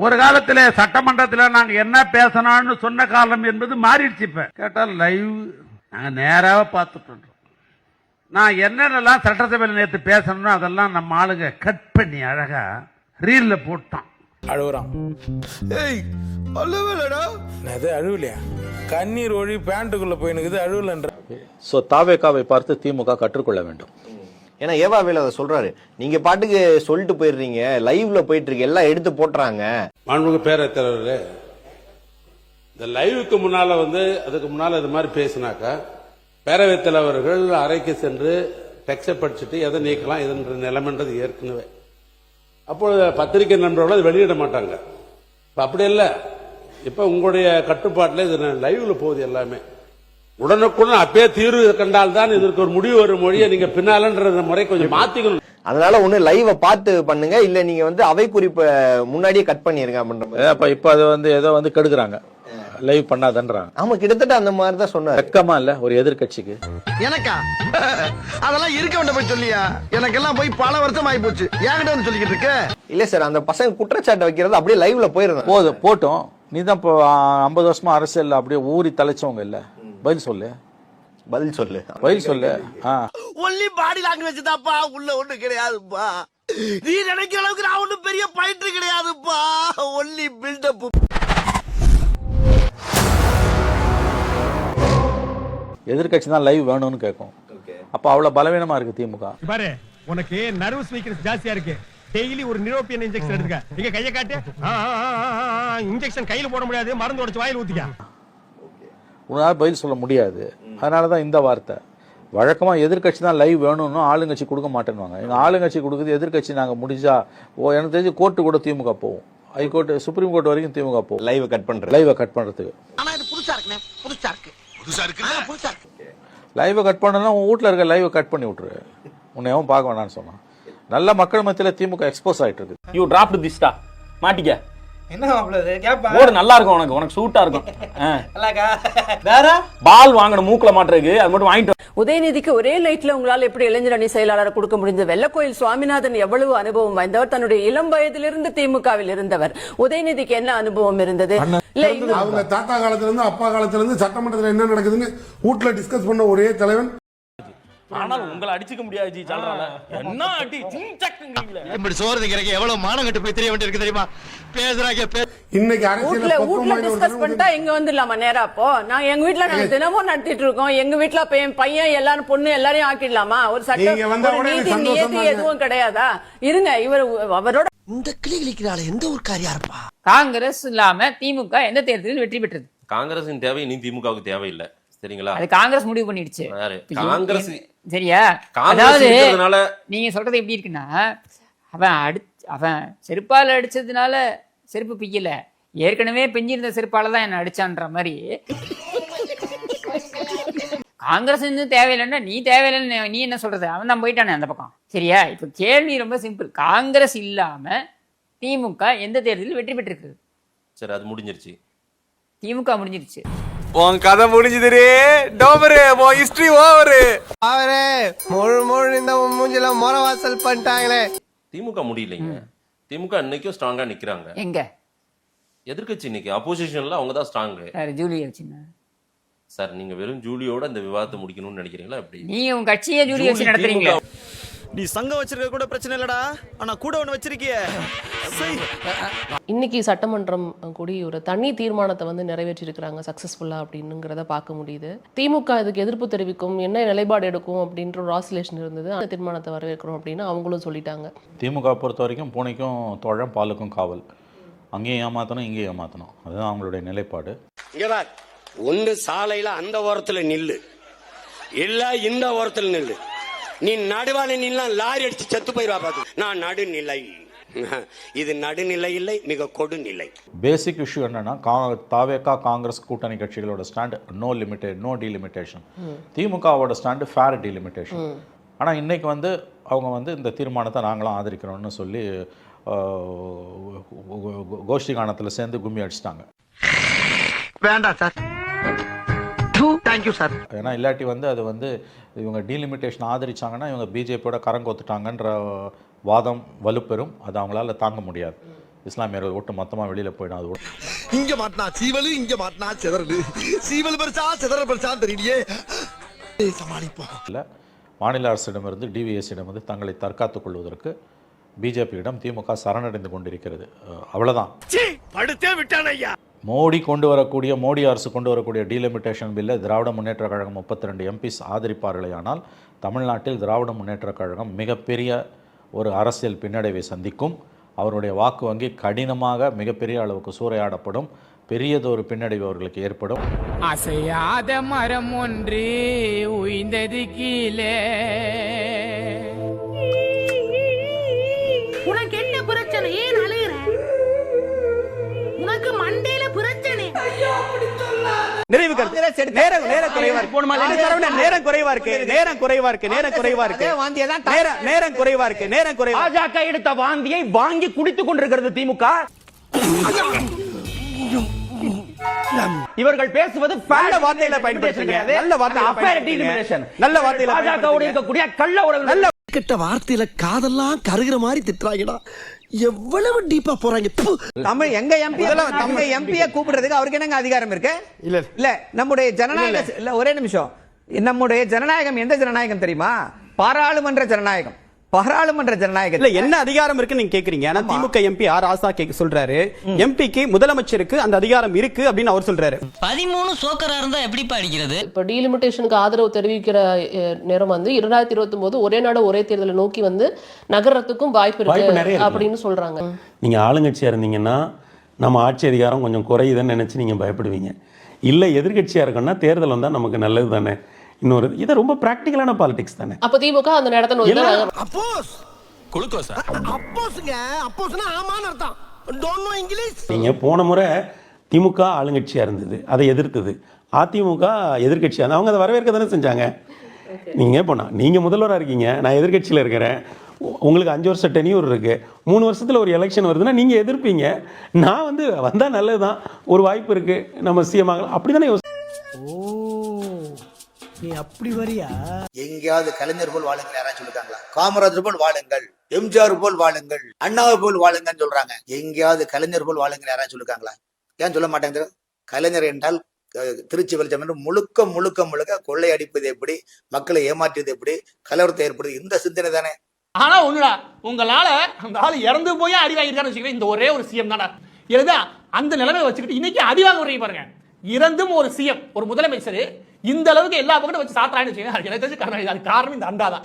ஒரு காலத்தில் சட்டமன்றத்தில் நாங்க என்ன பேசணும்னு சொன்ன காலம் என்பது மாறிடுச்சு. இப்ப கேட்டால் லைவ் நாங்க நேராக பார்த்துட்டு நான் என்னென்னலாம் சட்டசபையில் நேற்று பேசணும்னு அதெல்லாம் நம்ம ஆளுங்க கட் பண்ணி அழகா ரீல்ல போட்டான். அழுகுறான். ஏய் அழுவலடா. அது அழுவலையா? கண்ணீர் ஒழி பேண்ட்டுக்குள்ள போயினுக்குது அழுவலன்ற. ஸோ தாவேகாவை பார்த்து திமுக கற்றுக்கொள்ள வேண்டும். ஏன்னா ஏவாவேல அதை சொல்றாரு, நீங்க பாட்டுக்கு சொல்லிட்டு போயிடுறீங்க, லைவ்ல போயிட்டு இருக்கு, எல்லாம் எடுத்து போட்டுறாங்க. மாண்புமிகு பேரவைத் தலைவரே, இந்த லைவுக்கு முன்னால அதுக்கு முன்னால இது மாதிரி பேசினாக்கா பேரவைத் தலைவர்கள் அறைக்கு சென்று டெக்ஸ்டை படிச்சுட்டு எதை நீக்கலாம் எதுன்ற நிலைமைன்றது ஏற்கனவே. அப்பொழுது பத்திரிகை நண்பர்கள் அதை வெளியிட மாட்டாங்க. இப்ப அப்படி இல்லை, இப்ப உங்களுடைய கட்டுப்பாட்டில் இது லைவ்ல போகுது எல்லாமே. உடனுக்குடன் அப்பே தீர்வு கண்டால்தான் இதற்கு ஒரு முடிவு வரும் மொழியை நீங்க பின்னாலன்ற முறை கொஞ்சம் மாத்திக்கணும். அதனால ஒண்ணு லைவ பார்த்து பண்ணுங்க, இல்ல நீங்க அவை குறிப்பை முன்னாடியே கட் பண்ணிருங்க அப்படின்ற. இப்ப அது ஏதோ கெடுக்குறாங்க, லைவ் பண்ணாதன்றாங்க. ஆமா, கிட்டத்தட்ட அந்த மாதிரி தான் சொன்னாரு. வெக்கமா இல்ல ஒரு எதிர்கட்சிக்கு? எனக்கா அதெல்லாம் இருக்க வேண்டாம் போய் சொல்லியா? எனக்கெல்லாம் போய் பல வருஷம் ஆகி போச்சு, என்கிட்ட வந்து சொல்லிக்கிட்டு இருக்க. இல்ல சார், அந்த பசங்க குற்றச்சாட்டு வைக்கிறது அப்படியே லைவ்ல போயிருந்தேன். போட்டோம். நீ தான் இப்போ 50 வருஷமா அரசியல் அப்படியே ஊறி தலைச்சவங்க இல்ல, பதில் சொல்லு. ஒன்லி பாடி லாங்குவேஜ் தான்ப்பா, உள்ள ஒண்ணு கிடையாதுப்பா. நீ நினைக்கிற அளவுக்கு நான் ஒண்ணும் பெரிய பயிற்று கிடையாதுப்பா, ஒன்லி பில்டப். எதிர்கட்சி தான் லைவ் வேணும்னு கேட்கும். அப்ப அவ்வளவு பலவீனமா இருக்கு திமுக. பாரு, உனக்கு நர்வஸ் வீக்னஸ் ஜாஸ்தியா இருக்கு. டெய்லி ஒரு நியூரோபியன் இன்ஜெக்ஷன் எடுத்துக்க. இங்க கையை காட்டு. இன்ஜெக்ஷன் கையில போட முடியாது, மருந்து உடைச்சு வாயில ஊத்திக்க. உன்னால பதில் சொல்ல முடியாது. அதனாலதான் இந்த வார்த்தை. வழக்கமா எதிர்கட்சி தான் லைவ் வேணும்னு ஆளுங்கட்சி கொடுக்க மாட்டேன்னுவாங்க. எங்க ஆளுங்கட்சி கொடுக்குது, எதிர்கட்சி நாங்க முடிஞ்சா எனக்கு தெரிஞ்சு கோர்ட்டு கூட திமுக போவோம், ஹைகோர்ட் சுப்ரீம் கோர்ட் வரைக்கும் திமுக போவோம் லைவ் கட் பண்றதுக்கு. ஆனா இது புதுசா இருக்குனே, புதுசா இருக்கு. லைவ் கட் பண்ணனா உன் வீட்ல இருக்க லைவ் கட் பண்ணி விட்டுரு. உன்னை எவன் பார்க்க வேணாம்னு சொன்னான். நல்ல மக்கள் மத்தியில திமுக எக்ஸ்போஸ் ஆயிட்டு இருக்கு. யூ டிராப்ட் திஸ்டா மாட்டிக்க. என்ன மாப்ளது கேப்பா? ஓடு நல்லா இருக்கும், உனக்கு சூட்டா இருக்கும். அல்லாக்கா வேற பால் வாங்கணும் மூக்குல மாட்டறதுக்கு, அது மட்டும் வாங்கிட்டு. உதயநிதிக்கு ஒரே நைட்ல உங்களால் எப்படி இளைஞர் அணி செயலாளர் கொடுக்க முடிந்தது? வெள்ளக்கோயில் சுவாமிநாதன் எவ்வளவு அனுபவம் வாய்ந்தவர், தன்னுடைய இளம் வயதிலிருந்து திமுகவில் இருந்தவர். உதயநிதிக்கு என்ன அனுபவம் இருந்தது? அவங்க தாத்தா காலத்துல இருந்து அப்பா காலத்துல இருந்து சட்டமன்றத்தில் என்ன நடக்குதுன்னு வீட்டுல டிஸ்கஸ் பண்ண ஒரே தலைவன். ஆனால் உங்களை அடிச்சுக்க முடியாது ஜி. சொல்றாங்க என்ன அடி சிங்சக்ங்கீங்களே. இப்படி சோறு திங்கறக்கு எவ்வளவு மானம் கட்டு போய் தெரிய வேண்டியிருக்கு தெரியுமா? பேசுறாங்க. இன்னைக்கு அரசியல்ல வீட்ல டிஸ்கஸ் பண்ணிட்டா இங்க வந்துடலாமா நேரா? அப்போ நான் எங்க வீட்ல நாங்க தினமும் நடத்திட்டு இருக்கோம். எங்க வீட்ல பையன் எல்லாரும் பொண்ணு எல்லாரையும் ஆக்கிடலாமா? ஒரு சட்டம் நீதி எதுவும் கிடையாதா? இருங்க, அவரோட இந்த கிளிக்கிறாள எந்த ஒரு காரியா இருப்பா? காங்கிரஸ் இல்லாம திமுக எந்த தேர்தலில் வெற்றி பெற்றது? காங்கிரசின் தேவை இனி திமுகவுக்கு தேவையில்லை, சரிங்களா? அது காங்கிரஸ் முடிவு பண்ணிடுச்சு. காங்கிரஸ் சரியா? அதாவது நீங்க சொல்றது எப்படி இருக்குன்னா, அவன் செருப்பால அடிச்சதுனால செருப்பு பிய்யல, ஏற்கனவே பிஞ்சிருந்த செருப்பால தான் என்ன அடிச்சான்ற மாதிரி. காங்கிரஸ் இன்னும் தேவையில்லைன்னா நீ தேவையில்லைன்னு நீ என்ன சொல்றது? அவன் தான் போயிட்டானே அந்த பக்கம். சரியா? இப்ப கேள்வி ரொம்ப சிம்பிள். காங்கிரஸ் இல்லாம திமுக எந்த தேர்தலில் வெற்றி பெற்றிருக்கு? சரி, அது முடிஞ்சிருச்சு. திமுக முடிஞ்சிருச்சு. உன் கதை முடிஞ்சுதுரே டோபரு, உன் ஹிஸ்டரி ஓவரு. அவரே முழு இந்த மூஞ்சில மொரவாசல் பண்ணிட்டாங்களே. திமுக முடியலைங்க. திமுக இன்னைக்கும் ஸ்ட்ராங்கா நிக்கிறாங்க. எங்க எதிர்கட்சி இன்னைக்கு அப்போசிஷன்ல அவங்க தான் ஸ்ட்ராங். ஜூலியா வச்சுன்னா சார், நீங்க வெறும் ஜூலியோட இந்த விவாதத்தை முடிக்கணும்னு நினைக்கிறீங்களா? எப்படி நீங்க உங்க கட்சியே ஜூலியா வச்சு நடத்துறீங்க? நீ சங்கம் வச்சிருக்க கூட பிரச்சனை இல்லடா, ஆனா கூட ஒண்ணு வச்சிருக்கிய. இன்னைக்கு சட்டமன்றம் கூடி ஒரு தனி தீர்மானத்தை நிறைவேற்றி இருக்கிறாங்க சக்சஸ்ஃபுல்லா அப்படிங்கிறத பார்க்க முடியுது. திமுக இதுக்கு எதிர்ப்பு தெரிவிக்கும், என்ன நிலைப்பாடு எடுக்கும் அப்படின்ற ஒரு ஆசிலேஷன் இருந்தது. அந்த தீர்மானத்தை வரவேற்கிறோம் அப்படின்னு அவங்களும் சொல்லிட்டாங்க. திமுக பொறுத்த வரைக்கும் பூனைக்கும் தோழம் பாலுக்கும் காவல். அங்கேயும் ஏமாத்தணும், இங்கேயும் ஏமாத்தணும், அதுதான் அவங்களுடைய நிலைப்பாடு. ஒன்று சாலையில அந்த ஓரத்துல நில்லு, இல்ல இந்த ஓரத்துல நில்லு. நீ நடுவான நின்னா லாரி அடிச்சு செத்து போயிருவா. பாத்து, நான் நடுநிலை. இது நடுநிலை இல்லை, மிக கொடுநிலை. பேசிக் இஷ்யூ என்னன்னா, தாவேகா காங்கிரஸ் கூட்டணி கட்சிகளோட stand no limited, no delimitation. திமுகவோட ஸ்டாண்டு ஃபேர் டீலிமிட்டேஷன். ஆனால் இன்னைக்கு அவங்க இந்த தீர்மானத்தை நாங்களும் ஆதரிக்கிறோம்னு சொல்லி கோஷ்டி காணத்தில் சேர்ந்து கும்மி அடிச்சிட்டாங்க. வேண்டாம் சார், தேங்க்யூ சார். ஏன்னா இல்லாட்டி அது இவங்க டீலிமிட்டேஷன் ஆதரிச்சாங்கன்னா இவங்க பிஜேபியோட கரங்கொத்துட்டாங்கன்ற வாதம் வலுப்பெறும். அது அவங்களால தாங்க முடியாது. இஸ்லாமியர்கள் ஓட்டு மொத்தமாக வெளியில் போயிடும். அது இங்க மாட்டினா சீவலு, இங்க மாட்டினா சிதறலு. சீவல் பெருசா சிதறல் பெருசா தெரியலையே, சமாளிப்போம். இல்லை, மாநில அரசிடமிருந்து டிவிஎஸ்சிடமிருந்து தங்களை தற்காத்துக் கொள்வதற்கு பிஜேபியிடம் திமுக சரணடைந்து கொண்டிருக்கிறது. அவ்வளவுதான். படுத்தே விட்டான் ஐயா. மோடி அரசு கொண்டு வரக்கூடிய டீலிமிட்டேஷன் பில்லை திராவிட முன்னேற்ற கழகம் 32 எம்பிஸ் ஆதரிப்பார்களேயானால் தமிழ்நாட்டில் திராவிட முன்னேற்ற கழகம் மிகப்பெரிய ஒரு அரசியல் பின்னடைவை சந்திக்கும். அவருடைய வாக்கு வங்கி கடினமாக மிகப்பெரிய அளவுக்கு சூறையாடப்படும். பெரியதொரு பின்னடைவு அவர்களுக்கு ஏற்படும். அசையாத மரம் ஒன்று உய்ந்தது கீழே. உனக்கு என்ன பிரச்சனை? ஏன் அழுகுற? உனக்கு மண்டையில பிரச்சனை. நிறைவு கருத்து. நேரம் குறைவா இருக்கு. பாஜக எடுத்த வாந்தியை வாங்கி குடித்துக் கொண்டிருக்கிறது திமுக. இவர்கள் பேசுவது நல்ல வார்த்தையில பயன்படுத்துங்க. நல்ல வார்த்தையில பாஜகவோடு இருக்கக்கூடிய கள்ள உறவு. நல்ல கிட்ட வார்த்தையில காதெல்லாம் கருகிற மாதிரி திட்டுறாங்கடா. எவ்வளவு டீப்பா போறாங்க. தமிழ் எங்க எம்பியை கூப்பிடுறதுக்கு அவருக்கு என்னங்க அதிகாரம் இருக்கு? இல்ல நம்முடைய ஜனநாயகம். இல்ல ஒரே நிமிஷம். நம்முடைய ஜனநாயகம் எந்த ஜனநாயகம் தெரியுமா? பாராளுமன்ற ஜனநாயகம். பாராளுமன்ற ஜனநாயகம். இல்ல என்ன அதிகாரம் இருக்கு நீங்க கேக்குறீங்க. ஆனா திமுக எம்பி ஆர் ஆசா சொல்றாரு எம்பிக்கு முதலமைச்சருக்கு அந்த அதிகாரம் இருக்கு அப்படின்னு அவர் சொல்றாரு. 13 சோக்கரா இருந்தா எப்படி படிக்கிறது? இப்போ டீலிமிட்டேஷனுக்கு ஆதரவு தெரிவிக்கிற நேரம் வந்து 2029 ஒரே நாடு ஒரே தேர்தலை நோக்கி வந்து நகரத்துக்கும் வாய்ப்பு இருக்கு அப்படின்னு சொல்றாங்க. நீங்க ஆளுங்கட்சியா இருந்தீங்கன்னா நம்ம ஆட்சி அதிகாரம் கொஞ்சம் குறையுதுன்னு நினைச்சு நீங்க பயப்படுவீங்க. இல்ல எதிர்கட்சியா இருக்கோம்னா தேர்தல் வந்தா நமக்கு நல்லது தானே. இன்னொரு இது ரொம்ப பிராக்டிகலான பாலிடிக்ஸ் தானே. அப்ப திமுக அந்த நேரத்தை நோக்கி அப்போஸ் குளுக்கோஸ். அப்போஸ்ங்க. அப்போஸ்னா ஆமான்னு அர்த்தம். Don't know English. நீங்க போன முறை திமுக ஆளுங்கட்சியா இருந்தது, அதை எதிர்த்தது. அதிமுக எதிர்கட்சியா இருந்தா அவங்க அதை வரவேற்க தானே செஞ்சாங்க. நீங்க போனா நீங்க முதல்வராக இருக்கீங்க, நான் எதிர்கட்சியில் இருக்கிறேன். உங்களுக்கு 5 வருஷம் டென்யூர் இருக்கு. 3 வருஷத்துல ஒரு எலெக்ஷன் வருதுன்னா நீங்க எதிர்ப்பீங்க. நான் வந்து வந்தா நல்லதுதான், ஒரு வாய்ப்பு இருக்கு, நம்ம சிஎம் ஆகலாம் அப்படிதானே. நீ அப்படி வரியா? எங்கேயாவது கலைஞர் போல் வாழுங்கள் யாராவது சொல்லிருக்காங்களா? காமராஜர் போல் வாழுங்கள், எம்ஜிஆர் போல் வாழுங்கள், அண்ணாவை போல் வாழுங்கன்னு சொல்றாங்க. எங்கேயாவது கலைஞர் போல் வாழுங்கள் யாராவது சொல்லிருக்காங்களா? ஏன் சொல்ல மாட்டேங்குது? கலைஞர் என்றால் திருச்சி வெளிச்சம் என்று முழுக்க முழுக்க முழுக்க கொள்ளை அடிப்பது எப்படி, மக்களை ஏமாற்றியது எப்படி, கலவரத்தை ஏற்படுது, இந்த சிந்தனை தானே. ஆனா ஒண்ணுடா, உங்களால அந்த ஆள் இறந்து போய் அடி வாங்கிருக்கான்னு வச்சுக்கிறேன். இந்த ஒரே ஒரு சிஎம் தானா எழுதா அந்த நிலைமை வச்சுக்கிட்டு இன்னைக்கு அடி வாங்க வரீங்க பாருங்க. இறந்தும் ஒரு சிஎம், ஒரு முதலமைச்சர் இந்த அளவுக்கு எல்லா பக்கமும் வச்சு சாத்தான்னு வச்சுக்கோங்க. எனக்கு தெரிஞ்சு காரணம் இந்த அண்டாதான்.